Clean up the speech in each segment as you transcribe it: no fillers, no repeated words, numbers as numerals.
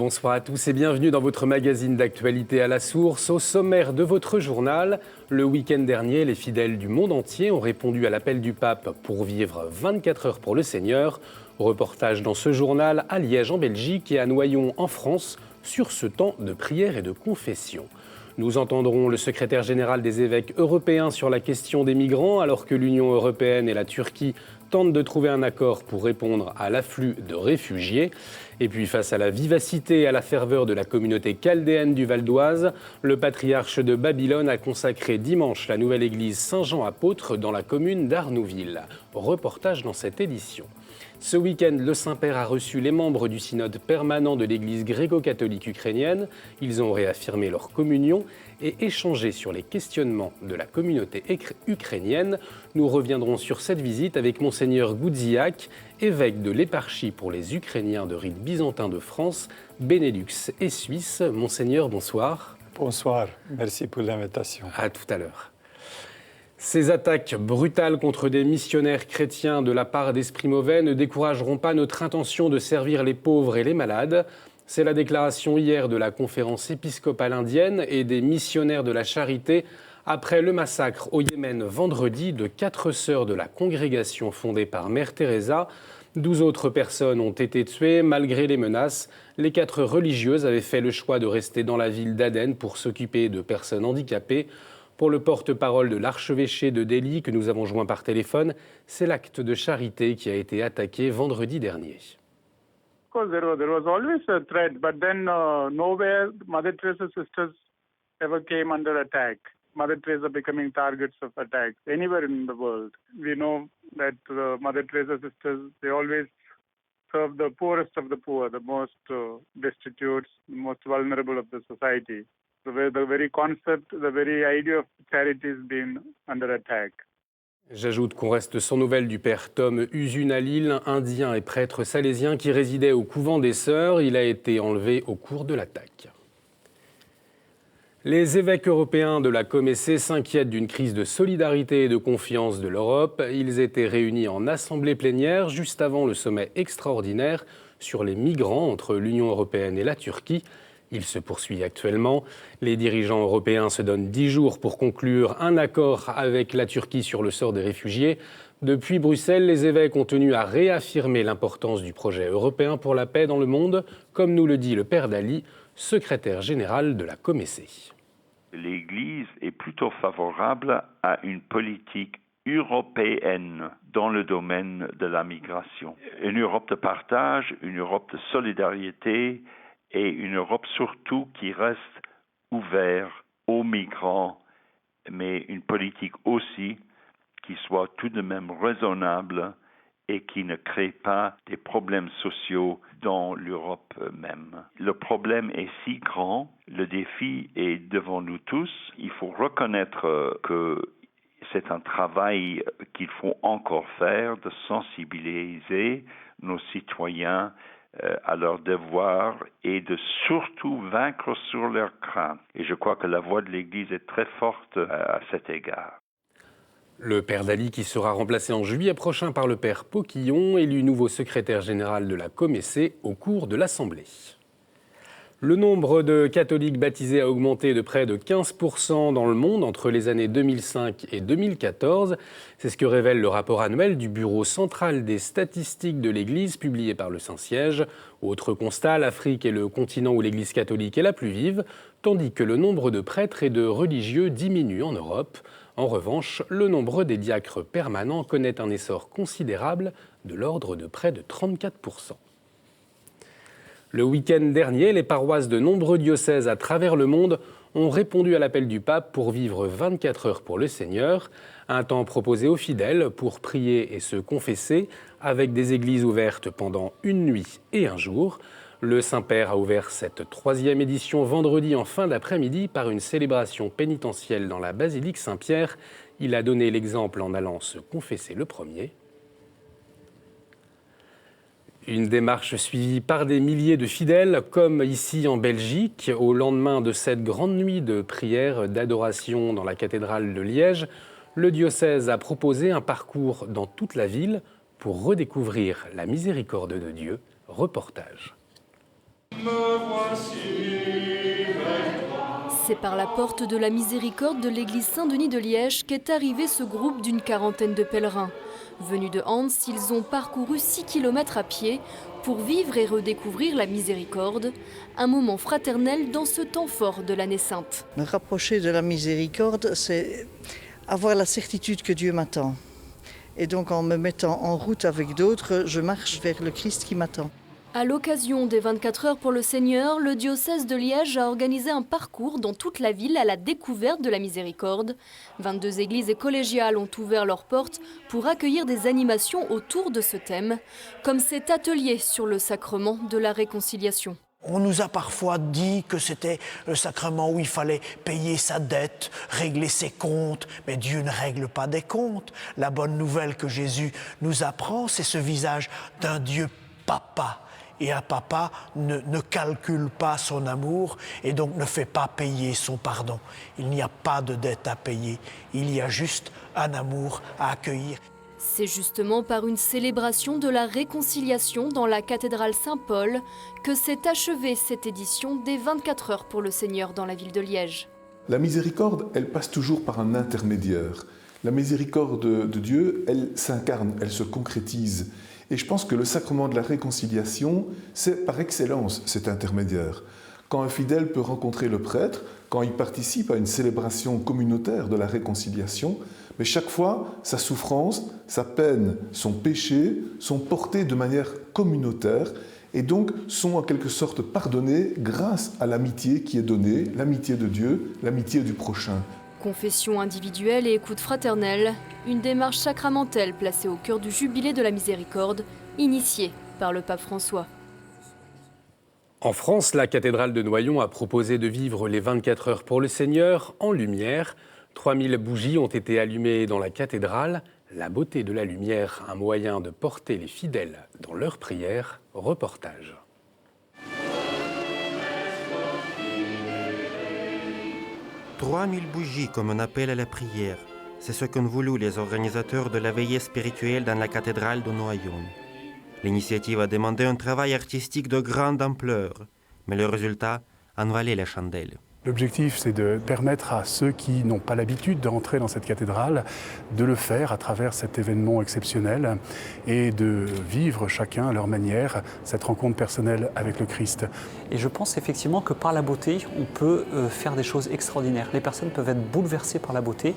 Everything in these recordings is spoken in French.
Bonsoir à tous et bienvenue dans votre magazine d'actualité à la source. Au sommaire de votre journal, le week-end dernier, les fidèles du monde entier ont répondu à l'appel du pape pour vivre 24 heures pour le Seigneur. Reportage dans ce journal à Liège en Belgique et à Noyon en France sur ce temps de prière et de confession. Nous entendrons le secrétaire général des évêques européens sur la question des migrants alors que l'Union européenne et la Turquie tentent de trouver un accord pour répondre à l'afflux de réfugiés. Et puis face à la vivacité et à la ferveur de la communauté chaldéenne du Val d'Oise, le patriarche de Babylone a consacré dimanche la nouvelle église Saint-Jean-Apôtre dans la commune d'Arnouville. Reportage dans cette édition. Ce week-end, le Saint-Père a reçu les membres du synode permanent de l'Église gréco-catholique ukrainienne. Ils ont réaffirmé leur communion et échangé sur les questionnements de la communauté ukrainienne. Nous reviendrons sur cette visite avec Monseigneur Goudziak, évêque de l'éparchie pour les Ukrainiens de rite byzantin de France, Benelux et Suisse. Monseigneur, bonsoir. Bonsoir, merci pour l'invitation. À tout à l'heure. Ces attaques brutales contre des missionnaires chrétiens de la part d'esprits mauvais ne décourageront pas notre intention de servir les pauvres et les malades. C'est la déclaration hier de la conférence épiscopale indienne et des missionnaires de la charité après le massacre au Yémen vendredi de 4 sœurs de la congrégation fondée par Mère Teresa. 12 autres personnes ont été tuées malgré les menaces. Les 4 religieuses avaient fait le choix de rester dans la ville d'Aden pour s'occuper de personnes handicapées. Pour le porte-parole de l'archevêché de Delhi que nous avons joint par téléphone, c'est l'acte de charité qui a été attaqué vendredi dernier. Of course, there was always a threat, but then nowhere Mother Teresa sisters ever came under attack. Mother Teresa becoming targets of attacks anywhere in the world. We know that Mother Teresa sisters, they always serve the poorest of the poor, the most destitute, the most vulnerable of the society. The very concept, the very idea of charity is being under attack. J'ajoute qu'on reste sans nouvelles du père Tom Usunalil, indien et prêtre salésien qui résidait au couvent des Sœurs. Il a été enlevé au cours de l'attaque. Les évêques européens de la Comessée s'inquiètent d'une crise de solidarité et de confiance de l'Europe. Ils étaient réunis en assemblée plénière juste avant le sommet extraordinaire sur les migrants entre l'Union européenne et la Turquie. Il se poursuit actuellement. Les dirigeants européens se donnent 10 jours pour conclure un accord avec la Turquie sur le sort des réfugiés. Depuis Bruxelles, les évêques ont tenu à réaffirmer l'importance du projet européen pour la paix dans le monde, comme nous le dit le père Dali, secrétaire général de la Comessée. L'Église est plutôt favorable à une politique européenne dans le domaine de la migration. Une Europe de partage, une Europe de solidarité, et une Europe surtout qui reste ouverte aux migrants, mais une politique aussi qui soit tout de même raisonnable et qui ne crée pas des problèmes sociaux dans l'Europe même. Le problème est si grand, le défi est devant nous tous. Il faut reconnaître que c'est un travail qu'il faut encore faire, de sensibiliser nos citoyens à leurs devoirs et de surtout vaincre sur leurs craintes. Et je crois que la voix de l'Église est très forte à cet égard. Le père Dali qui sera remplacé en juillet prochain par le père Poquillon, élu nouveau secrétaire général de la Comessée au cours de l'Assemblée. Le nombre de catholiques baptisés a augmenté de près de 15% dans le monde entre les années 2005 et 2014. C'est ce que révèle le rapport annuel du Bureau central des statistiques de l'Église publié par le Saint-Siège. Autre constat, l'Afrique est le continent où l'Église catholique est la plus vive, tandis que le nombre de prêtres et de religieux diminue en Europe. En revanche, le nombre des diacres permanents connaît un essor considérable de l'ordre de près de 34%. Le week-end dernier, les paroisses de nombreux diocèses à travers le monde ont répondu à l'appel du pape pour vivre 24 heures pour le Seigneur, un temps proposé aux fidèles pour prier et se confesser avec des églises ouvertes pendant une nuit et un jour. Le Saint-Père a ouvert cette 3e édition vendredi en fin d'après-midi par une célébration pénitentielle dans la basilique Saint-Pierre. Il a donné l'exemple en allant se confesser le premier. Une démarche suivie par des milliers de fidèles, comme ici en Belgique, au lendemain de cette grande nuit de prière, d'adoration dans la cathédrale de Liège. Le diocèse a proposé un parcours dans toute la ville pour redécouvrir la miséricorde de Dieu. Reportage. C'est par la porte de la Miséricorde de l'église Saint-Denis de Liège qu'est arrivé ce groupe d'une quarantaine de pèlerins. Venus de Hans, ils ont parcouru 6 km à pied pour vivre et redécouvrir la Miséricorde, un moment fraternel dans ce temps fort de l'année sainte. Me rapprocher de la Miséricorde, c'est avoir la certitude que Dieu m'attend. Et donc en me mettant en route avec d'autres, je marche vers le Christ qui m'attend. À l'occasion des 24 heures pour le Seigneur, le diocèse de Liège a organisé un parcours dans toute la ville à la découverte de la Miséricorde. 22 églises et collégiales ont ouvert leurs portes pour accueillir des animations autour de ce thème, comme cet atelier sur le sacrement de la réconciliation. On nous a parfois dit que c'était le sacrement où il fallait payer sa dette, régler ses comptes, mais Dieu ne règle pas des comptes. La bonne nouvelle que Jésus nous apprend, c'est ce visage d'un Dieu papa. Et un papa ne calcule pas son amour et donc ne fait pas payer son pardon. Il n'y a pas de dette à payer, il y a juste un amour à accueillir. C'est justement par une célébration de la réconciliation dans la cathédrale Saint-Paul que s'est achevée cette édition des 24 heures pour le Seigneur dans la ville de Liège. La miséricorde, elle passe toujours par un intermédiaire. La miséricorde de Dieu, elle s'incarne, elle se concrétise. Et je pense que le sacrement de la réconciliation, c'est par excellence cet intermédiaire. Quand un fidèle peut rencontrer le prêtre, quand il participe à une célébration communautaire de la réconciliation, mais chaque fois, sa souffrance, sa peine, son péché sont portés de manière communautaire et donc sont en quelque sorte pardonnés grâce à l'amitié qui est donnée, l'amitié de Dieu, l'amitié du prochain. Confession individuelle et écoute fraternelle, une démarche sacramentelle placée au cœur du jubilé de la Miséricorde, initiée par le pape François. En France, la cathédrale de Noyon a proposé de vivre les 24 heures pour le Seigneur en lumière. 3000 bougies ont été allumées dans la cathédrale. La beauté de la lumière, un moyen de porter les fidèles dans leurs prières. Reportage. « 3000 bougies comme un appel à la prière. C'est ce qu'ont voulu les organisateurs de la veillée spirituelle dans la cathédrale de Noyon. L'initiative a demandé un travail artistique de grande ampleur, mais le résultat en valait la chandelle. L'objectif, c'est de permettre à ceux qui n'ont pas l'habitude de rentrer dans cette cathédrale de le faire à travers cet événement exceptionnel et de vivre chacun à leur manière cette rencontre personnelle avec le Christ. Et je pense effectivement que par la beauté, on peut faire des choses extraordinaires. Les personnes peuvent être bouleversées par la beauté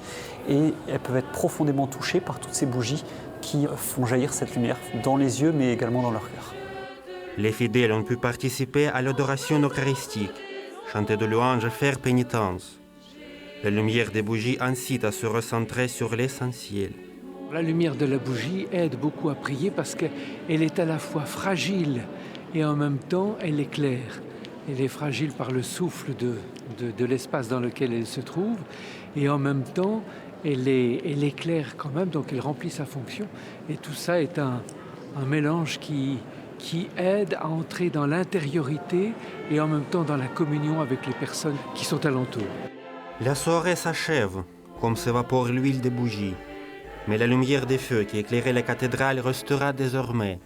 et elles peuvent être profondément touchées par toutes ces bougies qui font jaillir cette lumière dans les yeux mais également dans leur cœur. Les fidèles ont pu participer à l'adoration eucharistique, chanter de louanges et faire pénitence. La lumière des bougies incite à se recentrer sur l'essentiel. La lumière de la bougie aide beaucoup à prier parce qu'elle est à la fois fragile et en même temps elle éclaire. Elle est fragile par le souffle de l'espace dans lequel elle se trouve et en même temps elle éclaire quand même, donc elle remplit sa fonction. Et tout ça est un mélange qui aide à entrer dans l'intériorité et en même temps dans la communion avec les personnes qui sont alentour. La soirée s'achève, comme s'évapore l'huile des bougies. Mais la lumière des feux qui éclairait la cathédrale restera désormais,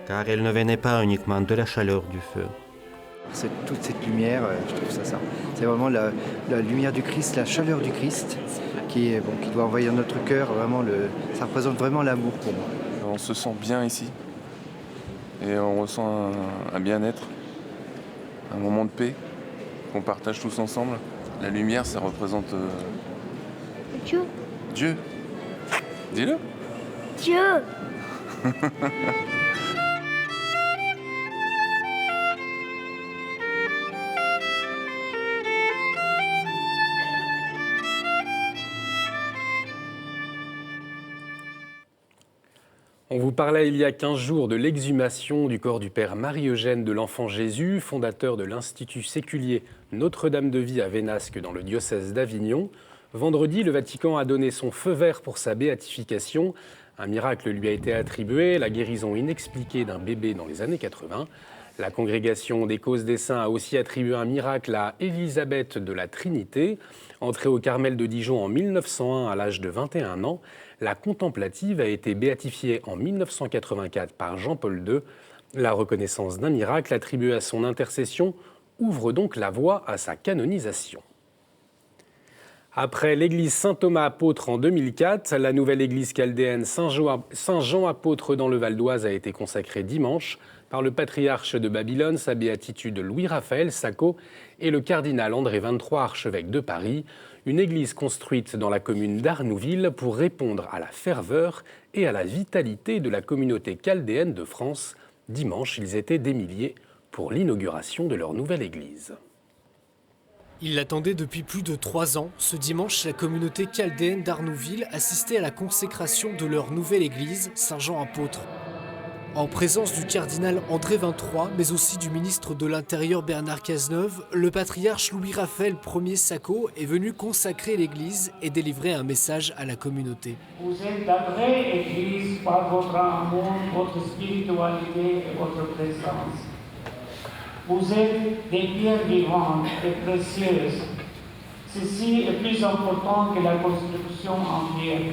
car elle ne venait pas uniquement de la chaleur du feu. Toute cette lumière, je trouve ça. C'est vraiment la lumière du Christ, la chaleur du Christ, qui doit envahir notre cœur. Vraiment ça représente vraiment l'amour pour moi. On se sent bien ici. Et on ressent un bien-être, un moment de paix qu'on partage tous ensemble. La lumière, ça représente... Dieu. Dieu. Dis-le. Dieu. On vous parlait il y a 15 jours de l'exhumation du corps du père Marie-Eugène de l'Enfant Jésus, fondateur de l'Institut séculier Notre-Dame-de-Vie à Vénasque dans le diocèse d'Avignon. Vendredi, le Vatican a donné son feu vert pour sa béatification. Un miracle lui a été attribué, la guérison inexpliquée d'un bébé dans les années 80. La congrégation des causes des saints a aussi attribué un miracle à Élisabeth de la Trinité. Entrée au Carmel de Dijon en 1901 à l'âge de 21 ans, la contemplative a été béatifiée en 1984 par Jean-Paul II. La reconnaissance d'un miracle attribué à son intercession ouvre donc la voie à sa canonisation. Après l'église Saint-Thomas apôtre en 2004, la nouvelle église chaldéenne Saint-Jean apôtre dans le Val d'Oise a été consacrée dimanche par le patriarche de Babylone, sa béatitude Louis-Raphaël Sacco et le cardinal André XXIII, archevêque de Paris, une église construite dans la commune d'Arnouville pour répondre à la ferveur et à la vitalité de la communauté chaldéenne de France. Dimanche, ils étaient des milliers pour l'inauguration de leur nouvelle église. Ils l'attendaient depuis plus de 3 ans. Ce dimanche, la communauté chaldéenne d'Arnouville assistait à la consécration de leur nouvelle église, Saint-Jean apôtre. En présence du cardinal André XXIII, mais aussi du ministre de l'Intérieur Bernard Cazeneuve, le patriarche Louis-Raphaël Ier Sacco est venu consacrer l'église et délivrer un message à la communauté. Vous êtes la vraie église par votre amour, votre spiritualité et votre présence. Vous êtes des pierres vivantes et précieuses. Ceci est plus important que la construction en pierre.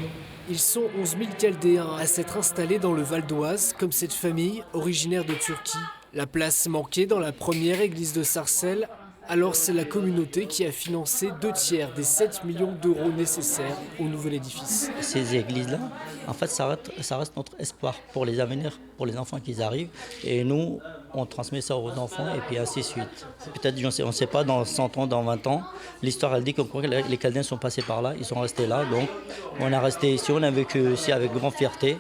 Ils sont 11 000 Chaldéens à s'être installés dans le Val d'Oise, comme cette famille originaire de Turquie. La place manquait dans la première église de Sarcelles, alors c'est la communauté qui a financé 2/3 des 7 millions d'euros nécessaires au nouvel édifice. Ces églises-là, en fait, ça reste notre espoir pour les avenirs, pour les enfants qui arrivent. Et nous, on transmet ça aux enfants et puis ainsi de suite. Peut-être, on ne sait pas, dans 100 ans, dans 20 ans, l'histoire, elle dit que les Chaldéens sont passés par là, ils sont restés là. Donc, on est resté ici, on a vécu ici avec grande fierté.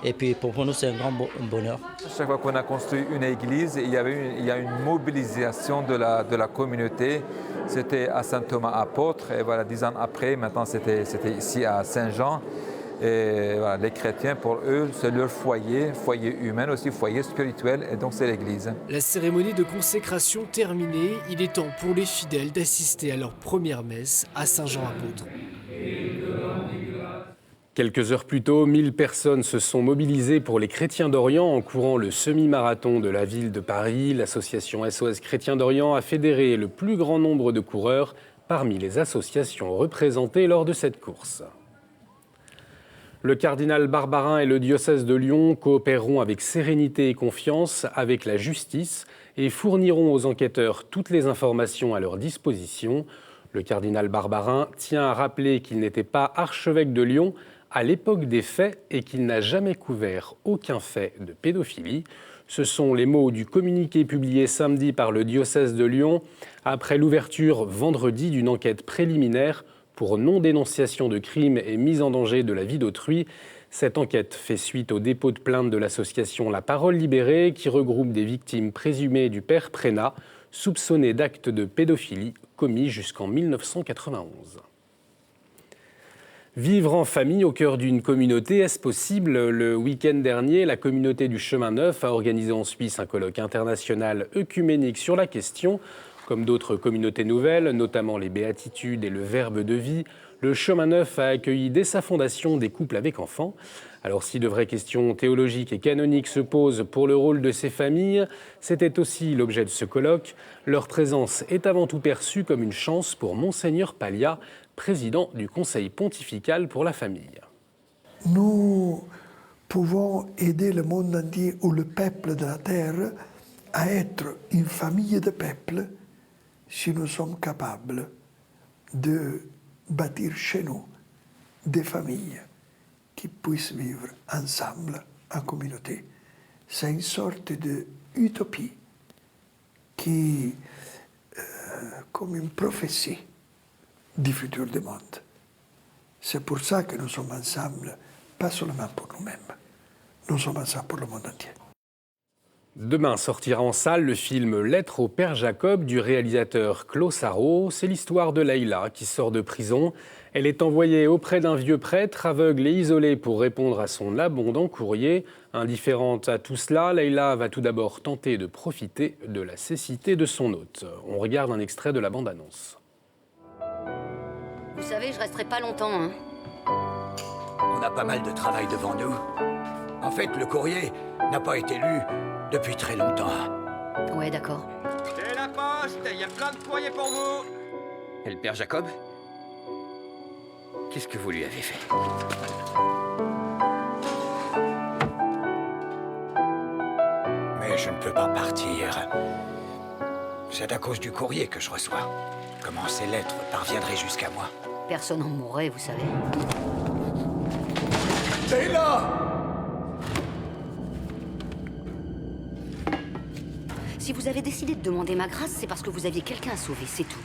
Et puis pour nous, c'est un grand bonheur. Chaque fois qu'on a construit une église, il y a une mobilisation de la communauté. C'était à Saint-Thomas apôtre, et voilà, 10 ans après, maintenant c'était ici à Saint-Jean. Et voilà, les chrétiens, pour eux, c'est leur foyer humain aussi, foyer spirituel, et donc c'est l'église. La cérémonie de consécration terminée, il est temps pour les fidèles d'assister à leur première messe à Saint-Jean apôtre. Quelques heures plus tôt, 1000 personnes se sont mobilisées pour les Chrétiens d'Orient en courant le semi-marathon de la ville de Paris. L'association SOS Chrétiens d'Orient a fédéré le plus grand nombre de coureurs parmi les associations représentées lors de cette course. Le cardinal Barbarin et le diocèse de Lyon coopéreront avec sérénité et confiance avec la justice et fourniront aux enquêteurs toutes les informations à leur disposition. Le cardinal Barbarin tient à rappeler qu'il n'était pas archevêque de Lyon à l'époque des faits et qu'il n'a jamais couvert aucun fait de pédophilie. Ce sont les mots du communiqué publié samedi par le diocèse de Lyon après l'ouverture vendredi d'une enquête préliminaire pour non-dénonciation de crimes et mise en danger de la vie d'autrui. Cette enquête fait suite au dépôt de plainte de l'association La Parole Libérée qui regroupe des victimes présumées du père Prénat, soupçonné d'actes de pédophilie commis jusqu'en 1991. Vivre en famille au cœur d'une communauté, est-ce possible ? Le week-end dernier, la communauté du Chemin Neuf a organisé en Suisse un colloque international œcuménique sur la question. Comme d'autres communautés nouvelles, notamment les Béatitudes et le Verbe de vie, le Chemin Neuf a accueilli dès sa fondation des couples avec enfants. Alors si de vraies questions théologiques et canoniques se posent pour le rôle de ces familles, c'était aussi l'objet de ce colloque. Leur présence est avant tout perçue comme une chance pour Monseigneur Pallia, président du Conseil pontifical pour la famille. Nous pouvons aider le monde entier ou le peuple de la terre à être une famille de peuples si nous sommes capables de bâtir chez nous des familles qui puissent vivre ensemble en communauté. C'est une sorte d'utopie qui, comme une prophétie du futur du monde. C'est pour ça que nous sommes ensemble, pas seulement pour nous-mêmes, nous sommes ensemble pour le monde entier. Demain sortira en salle le film Lettre au Père Jacob du réalisateur Claude Sarraut. C'est l'histoire de Leïla qui sort de prison. Elle est envoyée auprès d'un vieux prêtre aveugle et isolé pour répondre à son abondant courrier. Indifférente à tout cela, Leïla va tout d'abord tenter de profiter de la cécité de son hôte. On regarde un extrait de la bande-annonce. Vous savez, je resterai pas longtemps, hein. On a pas mal de travail devant nous. En fait, le courrier n'a pas été lu depuis très longtemps. Ouais, d'accord. C'est la poste, il y a plein de courriers pour vous. Et le père Jacob? Qu'est-ce que vous lui avez fait? Père, c'est à cause du courrier que je reçois. Comment ces lettres parviendraient jusqu'à moi? Personne en mourrait, vous savez. Leila! Si vous avez décidé de demander ma grâce, c'est parce que vous aviez quelqu'un à sauver, c'est tout.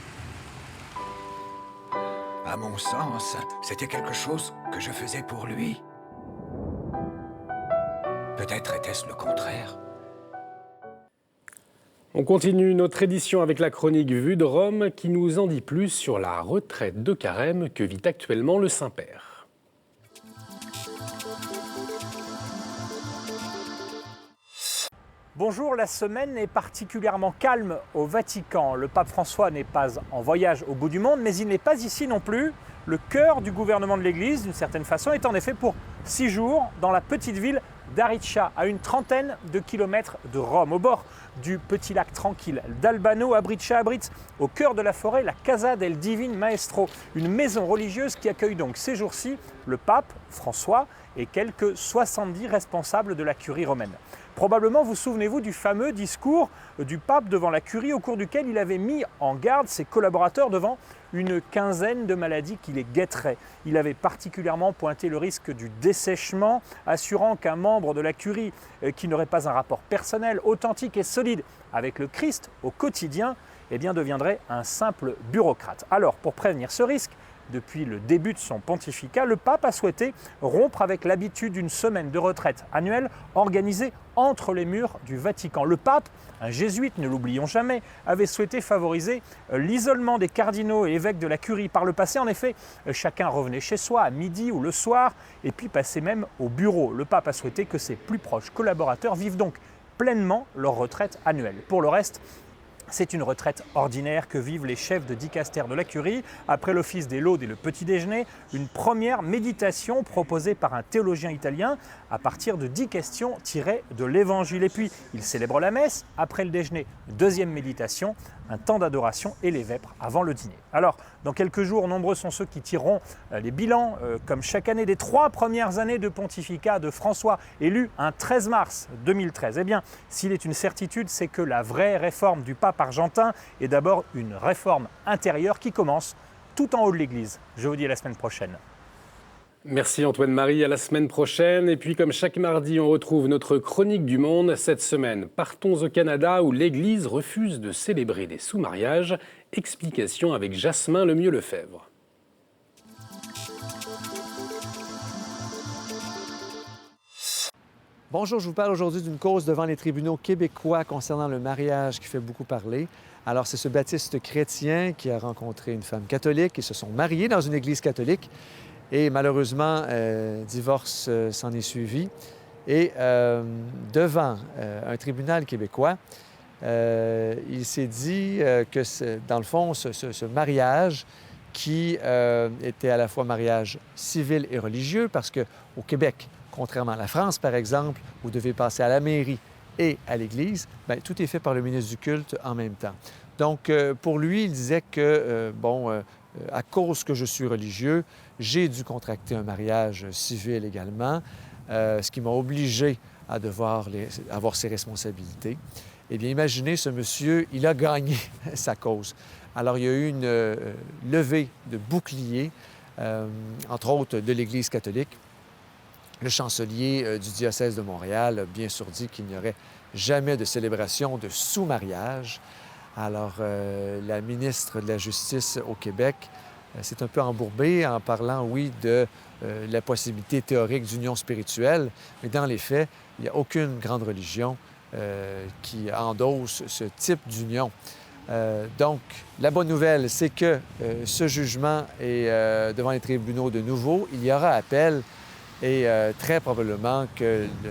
À mon sens, c'était quelque chose que je faisais pour lui. Peut-être était-ce le contraire. On continue notre édition avec la chronique Vue de Rome qui nous en dit plus sur la retraite de carême que vit actuellement le Saint-Père. Bonjour, la semaine est particulièrement calme au Vatican. Le pape François n'est pas en voyage au bout du monde, mais il n'est pas ici non plus. Le cœur du gouvernement de l'Église, d'une certaine façon, est en effet pour 6 jours dans la petite ville d'Ariccia, à une trentaine de kilomètres de Rome, au bord du petit lac tranquille d'Albano, à Briccia-Abritz, au cœur de la forêt, la Casa del Divin Maestro, une maison religieuse qui accueille donc ces jours-ci le pape François et quelques 70 responsables de la curie romaine. Probablement vous souvenez-vous du fameux discours du pape devant la curie au cours duquel il avait mis en garde ses collaborateurs devant une quinzaine de maladies qui les guetteraient. Il avait particulièrement pointé le risque du dessèchement, assurant qu'un membre de la curie qui n'aurait pas un rapport personnel, authentique et solide avec le Christ au quotidien, eh bien deviendrait un simple bureaucrate. Alors, pour prévenir ce risque, depuis le début de son pontificat, le pape a souhaité rompre avec l'habitude d'une semaine de retraite annuelle organisée entre les murs du Vatican. Le pape, un jésuite, ne l'oublions jamais, avait souhaité favoriser l'isolement des cardinaux et évêques de la curie. Par le passé, en effet, chacun revenait chez soi à midi ou le soir et puis passait même au bureau. Le pape a souhaité que ses plus proches collaborateurs vivent donc pleinement leur retraite annuelle. Pour le reste, c'est une retraite ordinaire que vivent les chefs de dicastère de la curie. Après l'office des laudes et le petit déjeuner, une première méditation proposée par un théologien italien à partir de 10 questions tirées de l'Évangile. Et puis, ils célèbrent la messe. Après le déjeuner, deuxième méditation, un temps d'adoration et les vêpres avant le dîner. Alors, dans quelques jours, nombreux sont ceux qui tireront les bilans, comme chaque année, des 3 premières années de pontificat de François, élu un 13 mars 2013. Eh bien, s'il est une certitude, c'est que la vraie réforme du pape argentin est d'abord une réforme intérieure qui commence tout en haut de l'Église. Je vous dis à la semaine prochaine. Merci Antoine-Marie, à la semaine prochaine. Et puis comme chaque mardi, on retrouve notre chronique du monde. Cette semaine, partons au Canada où l'Église refuse de célébrer des sous-mariages. Explication avec Jasmin Lemieux-Lefebvre. Bonjour, je vous parle aujourd'hui d'une cause devant les tribunaux québécois concernant le mariage qui fait beaucoup parler. Alors, c'est ce baptiste chrétien qui a rencontré une femme catholique. Ils se sont mariés dans une église catholique et malheureusement, divorce s'en est suivi. Et devant un tribunal québécois, il s'est dit que, dans le fond, ce mariage qui était à la fois mariage civil et religieux, parce qu'au Québec, contrairement à la France, par exemple, vous devez passer à la mairie et à l'Église, bien, tout est fait par le ministre du culte en même temps. Donc, pour lui, il disait que, à cause que je suis religieux, j'ai dû contracter un mariage civil également, ce qui m'a obligé à devoir avoir ses responsabilités. Eh bien, imaginez, ce monsieur, il a gagné sa cause. Alors, il y a eu une levée de boucliers, entre autres de l'Église catholique. Le chancelier du diocèse de Montréal a bien sûr dit qu'il n'y aurait jamais de célébration de sous-mariage. Alors, la ministre de la Justice au Québec s'est un peu embourbée en parlant, oui, de la possibilité théorique d'union spirituelle, mais dans les faits, il n'y a aucune grande religion qui endosse ce type d'union. Donc, la bonne nouvelle, c'est que ce jugement est devant les tribunaux de nouveau. Il y aura appel et très probablement que le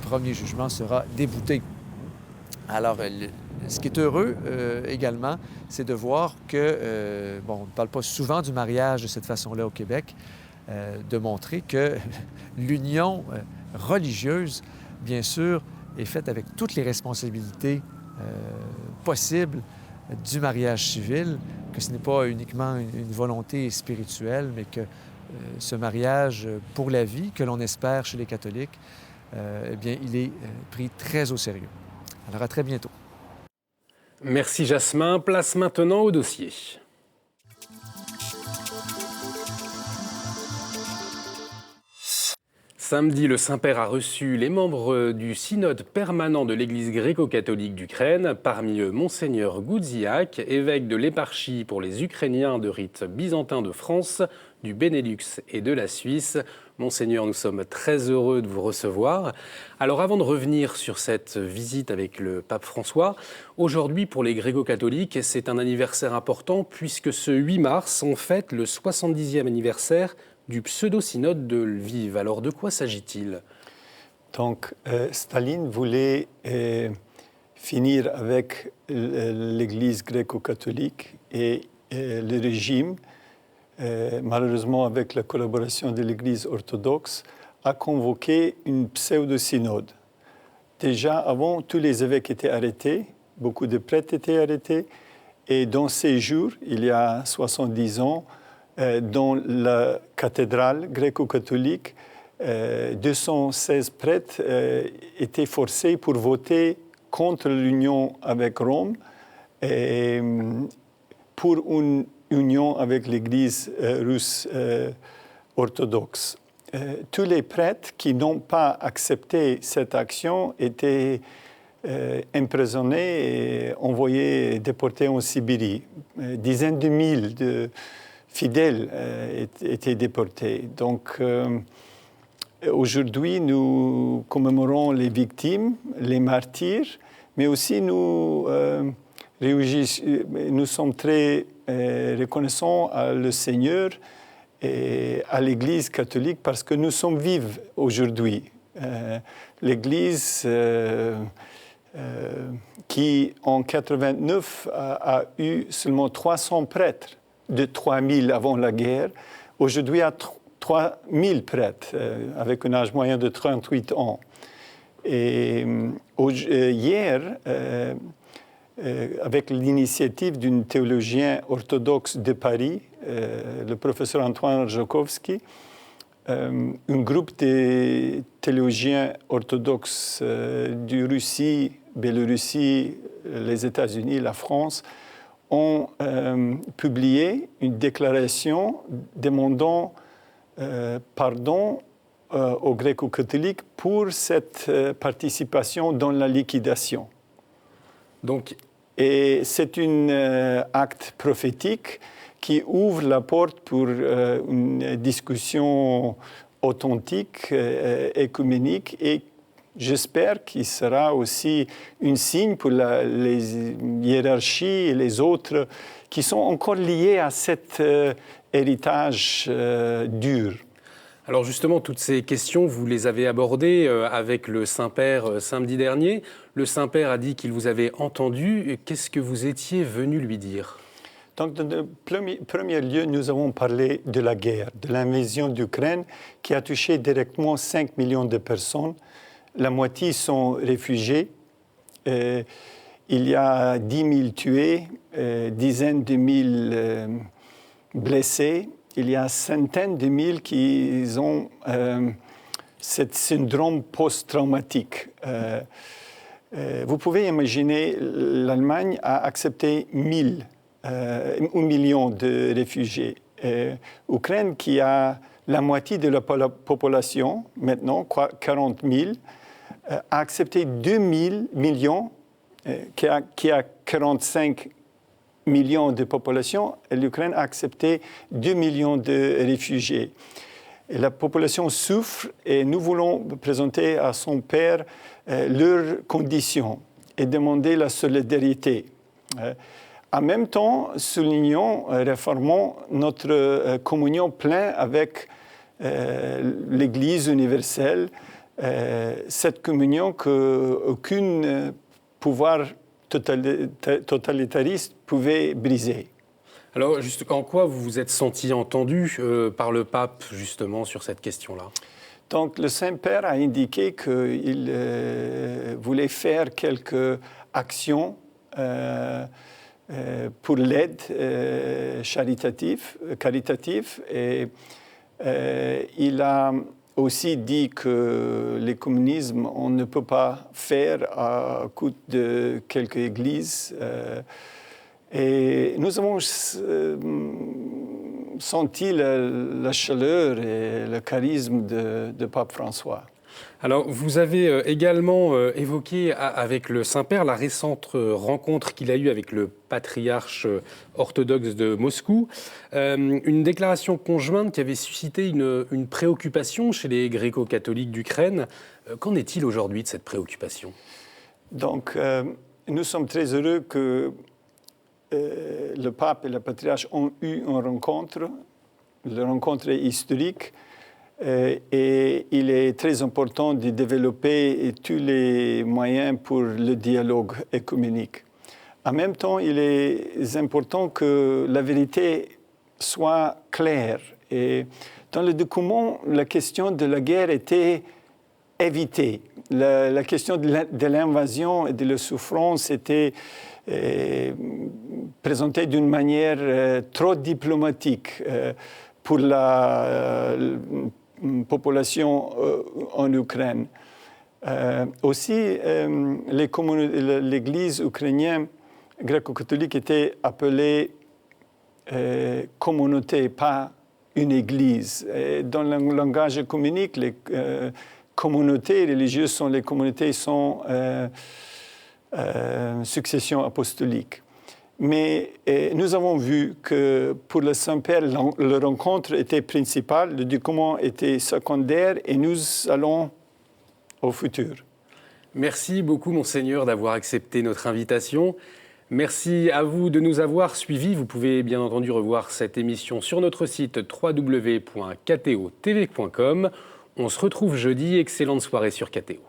premier jugement sera débouté. Alors, ce qui est heureux également, c'est de voir que, on ne parle pas souvent du mariage de cette façon-là au Québec, de montrer que l'union religieuse, bien sûr, est faite avec toutes les responsabilités possibles du mariage civil, que ce n'est pas uniquement une volonté spirituelle, mais que ce mariage pour la vie que l'on espère chez les catholiques, eh bien, il est pris très au sérieux. Alors, à très bientôt. Merci Jasmin. Place maintenant au dossier. Samedi, le Saint-Père a reçu les membres du synode permanent de l'Église gréco-catholique d'Ukraine, parmi eux Monseigneur Goudziak, évêque de l'éparchie pour les Ukrainiens de rite byzantin de France, du Benelux et de la Suisse. Monseigneur, nous sommes très heureux de vous recevoir. Alors avant de revenir sur cette visite avec le pape François, aujourd'hui pour les gréco-catholiques, c'est un anniversaire important puisque ce 8 mars, on fête le 70e anniversaire du pseudo-synode de Lviv. Alors de quoi s'agit-il ? Donc Staline voulait finir avec l'Église gréco-catholique et le régime, malheureusement avec la collaboration de l'Église orthodoxe, a convoqué une pseudo-synode. Déjà avant, tous les évêques étaient arrêtés, beaucoup de prêtres étaient arrêtés, et dans ces jours, il y a 70 ans, dans la cathédrale gréco-catholique, 216 prêtres étaient forcés pour voter contre l'union avec Rome et pour une union avec l'Église russe orthodoxe. Tous les prêtres qui n'ont pas accepté cette action étaient emprisonnés et envoyés, déportés en Sibérie. Dizaines de milliers de fidèles étaient déportés. Donc, aujourd'hui, nous commémorons les victimes, les martyrs, mais aussi nous sommes très reconnaissants à le Seigneur et à l'Église catholique parce que nous sommes vifs aujourd'hui. L'Église qui, en 89, a eu seulement 300 prêtres, de 3000 avant la guerre, aujourd'hui à 3000 prêtres, avec un âge moyen de 38 ans. Et hier, avec l'initiative d'un théologien orthodoxe de Paris, le professeur Antoine Joukowski, un groupe de théologiens orthodoxes de Russie, Biélorussie, les États-Unis, la France, ont publié une déclaration demandant pardon aux gréco-catholiques pour cette participation dans la liquidation. Et c'est un acte prophétique qui ouvre la porte pour une discussion authentique, écuménique, et j'espère qu'il sera aussi un signe pour les hiérarchies et les autres qui sont encore liés à cet héritage dur. Alors justement, toutes ces questions, vous les avez abordées avec le Saint-Père samedi dernier. Le Saint-Père a dit qu'il vous avait entendu. Qu'est-ce que vous étiez venu lui dire ? Donc, dans le premier lieu, nous avons parlé de la guerre, de l'invasion d'Ukraine qui a touché directement 5 millions de personnes. La moitié sont réfugiés. Il y a 10 000 tués, dizaines de mille blessés. Il y a centaines de mille qui ont ce syndrome post-traumatique. Vous pouvez imaginer, l'Allemagne a accepté 1 million de réfugiés. L'Ukraine, qui a la moitié de la population, maintenant 40 000, a accepté 2 millions, qui a 45 millions de population, et l'Ukraine a accepté 2 millions de réfugiés. Et la population souffre et nous voulons présenter à son Père leurs conditions et demander la solidarité. En même temps, soulignons, réformons notre communion pleine avec l'Église universelle, cette communion qu'aucun pouvoir totalitariste pouvait briser. Alors, juste en quoi vous vous êtes senti entendu par le pape, justement, sur cette question-là ? Donc, le Saint-Père a indiqué qu'il voulait faire quelques actions pour l'aide caritative. Et il a aussi dit que le communisme, on ne peut pas faire à coût de quelques églises. Et nous avons senti la chaleur et le charisme de Pape François. Alors, vous avez également évoqué avec le Saint-Père la récente rencontre qu'il a eue avec le patriarche orthodoxe de Moscou, une déclaration conjointe qui avait suscité une préoccupation chez les gréco-catholiques d'Ukraine. Qu'en est-il aujourd'hui de cette préoccupation? Donc, nous sommes très heureux que le pape et le patriarche ont eu une rencontre. La rencontre est historique. Et il est très important de développer tous les moyens pour le dialogue œcuménique. En même temps, il est important que la vérité soit claire. Et dans le document, la question de la guerre était évitée. La question de l'invasion et de la souffrance était présentée d'une manière trop diplomatique pour la population en Ukraine. Aussi, l'Église ukrainienne gréco-catholique était appelée communauté, pas une Église. Et dans le langage œcuménique, les communautés religieuses sont les communautés sans succession apostolique. Mais nous avons vu que pour le Saint-Père, la rencontre était principale, le document était secondaire et nous allons au futur. Merci beaucoup, Monseigneur, d'avoir accepté notre invitation. Merci à vous de nous avoir suivis. Vous pouvez bien entendu revoir cette émission sur notre site www.ktotv.com. On se retrouve jeudi. Excellente soirée sur KTO.